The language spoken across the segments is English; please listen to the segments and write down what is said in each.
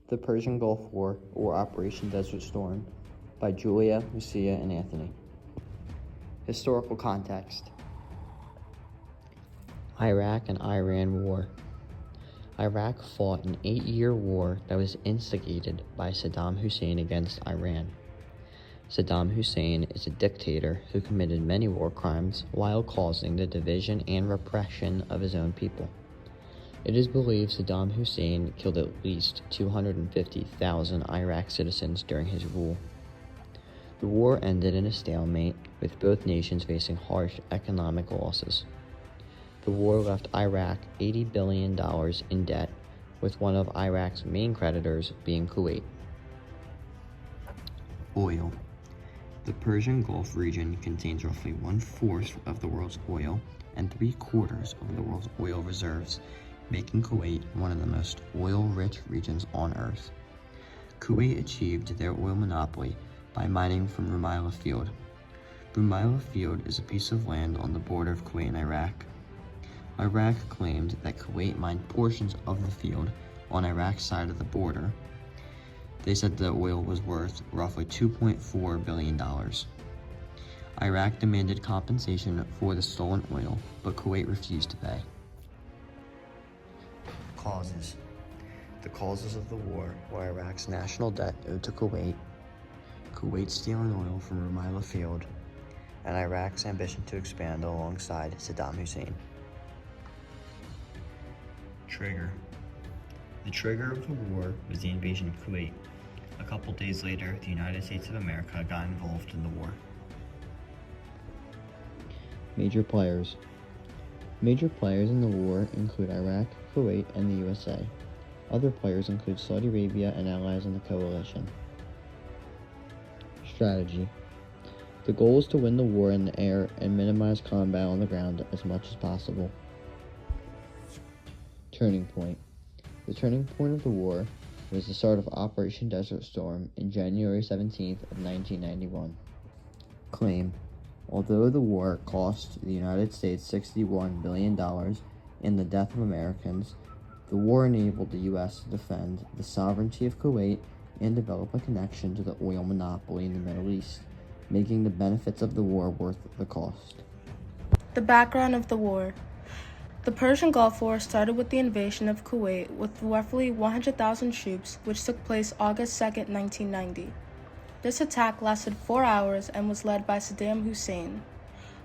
The Persian Gulf War, or Operation Desert Storm, by Julia, Lucia, and Anthony. Historical context. Iraq and Iran War. Iraq fought an 8-year war that was instigated by Saddam Hussein against Iran. Saddam Hussein is a dictator who committed many war crimes while causing the division and repression of his own people. It is believed Saddam Hussein killed at least 250,000 Iraq citizens during his rule. The war ended in a stalemate, with both nations facing harsh economic losses. The war left Iraq $80 billion in debt, with one of Iraq's main creditors being Kuwait. Oil. The Persian Gulf region contains roughly 1/4 of the world's oil and 3/4 of the world's oil reserves, making Kuwait one of the most oil-rich regions on Earth. Kuwait achieved their oil monopoly by mining from Rumaila Field. Rumaila Field is a piece of land on the border of Kuwait and Iraq. Iraq claimed that Kuwait mined portions of the field on Iraq's side of the border. They said the oil was worth roughly $2.4 billion. Iraq demanded compensation for the stolen oil, but Kuwait refused to pay. Causes. The causes of the war were Iraq's national debt owed to Kuwait, Kuwait stealing oil from Rumaila Field, and Iraq's ambition to expand alongside Saddam Hussein. Trigger. The trigger of the war was the invasion of Kuwait. A couple days later, the United States of America got involved in the war. Major players. Major players in the war include Iraq, Kuwait, and the USA. Other players include Saudi Arabia and allies in the coalition. Strategy. The goal was to win the war in the air and minimize combat on the ground as much as possible. Turning point. The turning point of the war was the start of Operation Desert Storm in January 17th of 1991. Claim. Although the war cost the United States $61 billion in the death of Americans, the war enabled the U.S. to defend the sovereignty of Kuwait and develop a connection to the oil monopoly in the Middle East, making the benefits of the war worth the cost. The background of the war. The Persian Gulf War started with the invasion of Kuwait with roughly 100,000 troops, which took place August 2, 1990. This attack lasted 4 hours and was led by Saddam Hussein.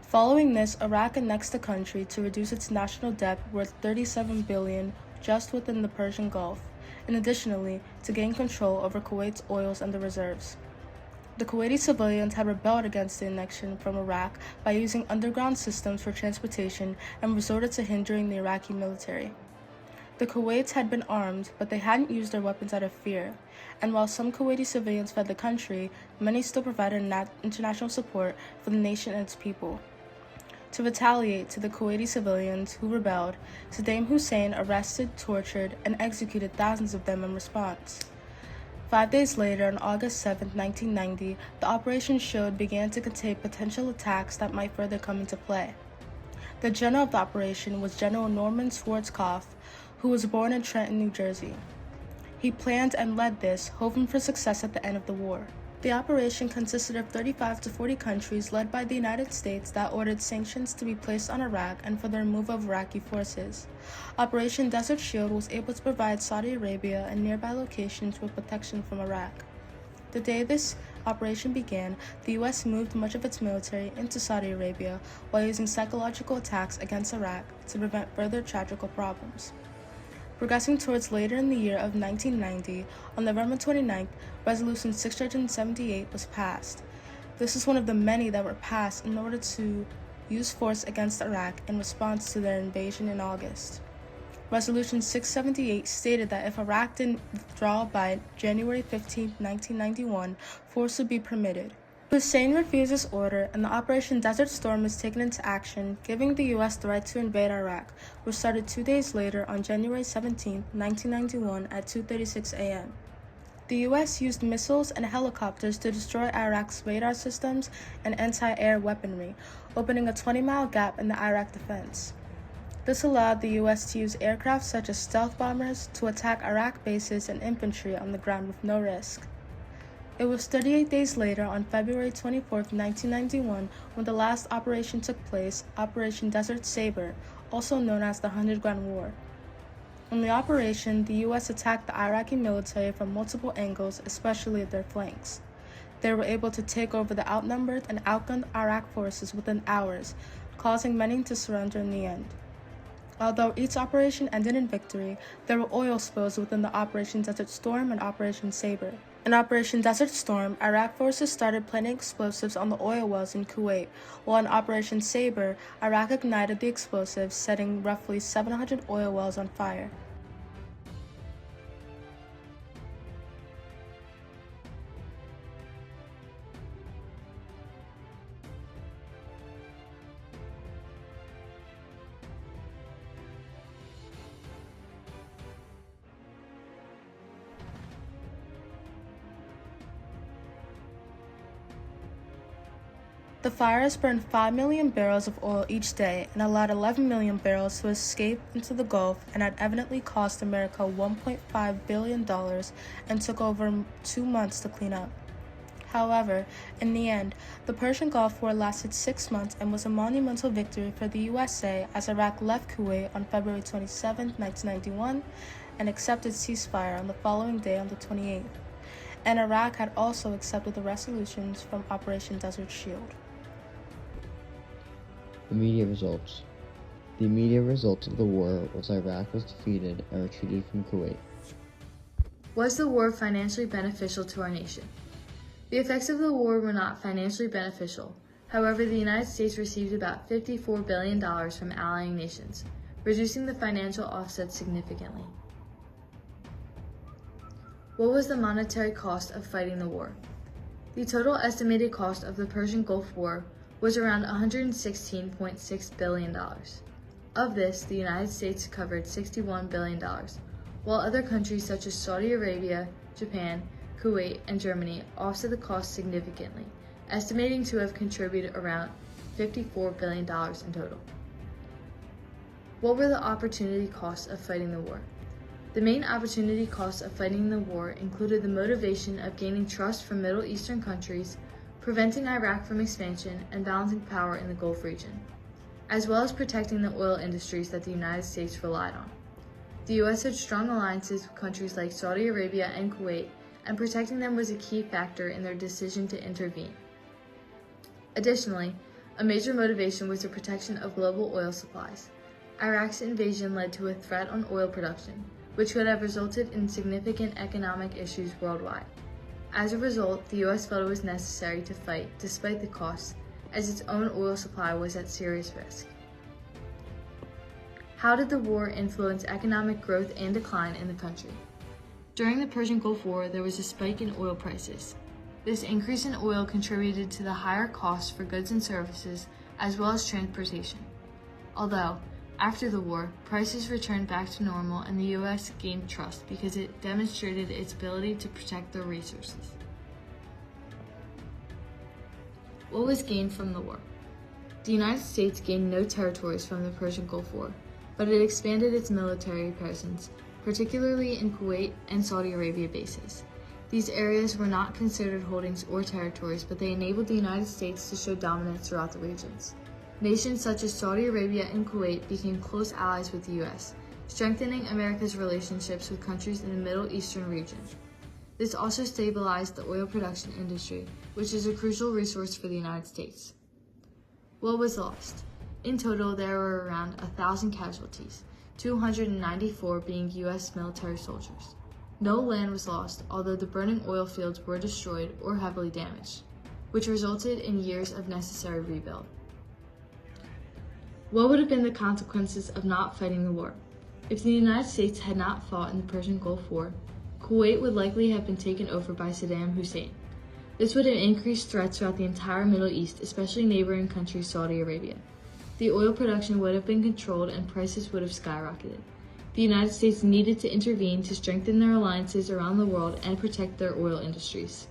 Following this, Iraq annexed the country to reduce its national debt worth $37 billion just within the Persian Gulf, and additionally to gain control over Kuwait's oils and the reserves. The Kuwaiti civilians had rebelled against the annexion from Iraq by using underground systems for transportation and resorted to hindering the Iraqi military. The Kuwaitis had been armed, but they hadn't used their weapons out of fear, and while some Kuwaiti civilians fled the country, many still provided international support for the nation and its people. To retaliate to the Kuwaiti civilians who rebelled, Saddam Hussein arrested, tortured, and executed thousands of them in response. 5 days later, on August 7, 1990, the operation SHIELD began to contain potential attacks that might further come into play. The general of the operation was General Norman Schwarzkopf, who was born in Trenton, New Jersey. He planned and led this, hoping for success at the end of the war. The operation consisted of 35 to 40 countries led by the United States that ordered sanctions to be placed on Iraq and for the removal of Iraqi forces. Operation Desert Shield was able to provide Saudi Arabia and nearby locations with protection from Iraq. The day this operation began, the U.S. moved much of its military into Saudi Arabia while using psychological attacks against Iraq to prevent further tragical problems. Progressing towards later in the year of 1990, on November 29th, Resolution 678 was passed. This is one of the many that were passed in order to use force against Iraq in response to their invasion in August. Resolution 678 stated that if Iraq didn't withdraw by January 15, 1991, force would be permitted. Hussein refused this order, and the Operation Desert Storm was taken into action, giving the U.S. the right to invade Iraq, which started 2 days later on January 17, 1991 at 2:36 a.m. The U.S. used missiles and helicopters to destroy Iraq's radar systems and anti-air weaponry, opening a 20-mile gap in the Iraq defense. This allowed the U.S. to use aircraft such as stealth bombers to attack Iraq bases and infantry on the ground with no risk. It was 38 days later, on February 24, 1991, when the last operation took place, Operation Desert Saber, also known as the 100-Grand War. In the operation, the U.S. attacked the Iraqi military from multiple angles, especially their flanks. They were able to take over the outnumbered and outgunned Iraq forces within hours, causing many to surrender in the end. Although each operation ended in victory, there were oil spills within the Operation Desert Storm and Operation Saber. In Operation Desert Storm, Iraq forces started planting explosives on the oil wells in Kuwait, while in Operation Saber, Iraq ignited the explosives, setting roughly 700 oil wells on fire. The fires burned 5 million barrels of oil each day and allowed 11 million barrels to escape into the Gulf, and had evidently cost America $1.5 billion and took over 2 months to clean up. However, in the end, the Persian Gulf War lasted 6 months and was a monumental victory for the USA, as Iraq left Kuwait on February 27, 1991, and accepted ceasefire on the following day on the 28th. And Iraq had also accepted the resolutions from Operation Desert Shield. Immediate results. The immediate result of the war was Iraq was defeated and retreated from Kuwait. Was the war financially beneficial to our nation? The effects of the war were not financially beneficial. However, the United States received about $54 billion from allying nations, reducing the financial offset significantly. What was the monetary cost of fighting the war? The total estimated cost of the Persian Gulf War was around $116.6 billion. Of this, the United States covered $61 billion, while other countries such as Saudi Arabia, Japan, Kuwait, and Germany offset the cost significantly, estimating to have contributed around $54 billion in total. What were the opportunity costs of fighting the war? The main opportunity costs of fighting the war included the motivation of gaining trust from Middle Eastern countries, preventing Iraq from expansion, and balancing power in the Gulf region, as well as protecting the oil industries that the United States relied on. The U.S. had strong alliances with countries like Saudi Arabia and Kuwait, and protecting them was a key factor in their decision to intervene. Additionally, a major motivation was the protection of global oil supplies. Iraq's invasion led to a threat on oil production, which could have resulted in significant economic issues worldwide. As a result, the U.S. felt it was necessary to fight despite the costs, as its own oil supply was at serious risk. How did the war influence economic growth and decline in the country? During the Persian Gulf War, there was a spike in oil prices. This increase in oil contributed to the higher costs for goods and services, as well as transportation. Although, after the war, prices returned back to normal and the U.S. gained trust because it demonstrated its ability to protect their resources. What was gained from the war? The United States gained no territories from the Persian Gulf War, but it expanded its military presence, particularly in Kuwait and Saudi Arabia bases. These areas were not considered holdings or territories, but they enabled the United States to show dominance throughout the regions. Nations such as Saudi Arabia and Kuwait became close allies with the U.S., strengthening America's relationships with countries in the Middle Eastern region. This also stabilized the oil production industry, which is a crucial resource for the United States. What was lost? In total, there were around 1,000 casualties, 294 being U.S. military soldiers. No land was lost, although the burning oil fields were destroyed or heavily damaged, which resulted in years of necessary rebuild. What would have been the consequences of not fighting the war? If the United States had not fought in the Persian Gulf War, Kuwait would likely have been taken over by Saddam Hussein. This would have increased threats throughout the entire Middle East, especially neighboring country Saudi Arabia. The oil production would have been controlled and prices would have skyrocketed. The United States needed to intervene to strengthen their alliances around the world and protect their oil industries.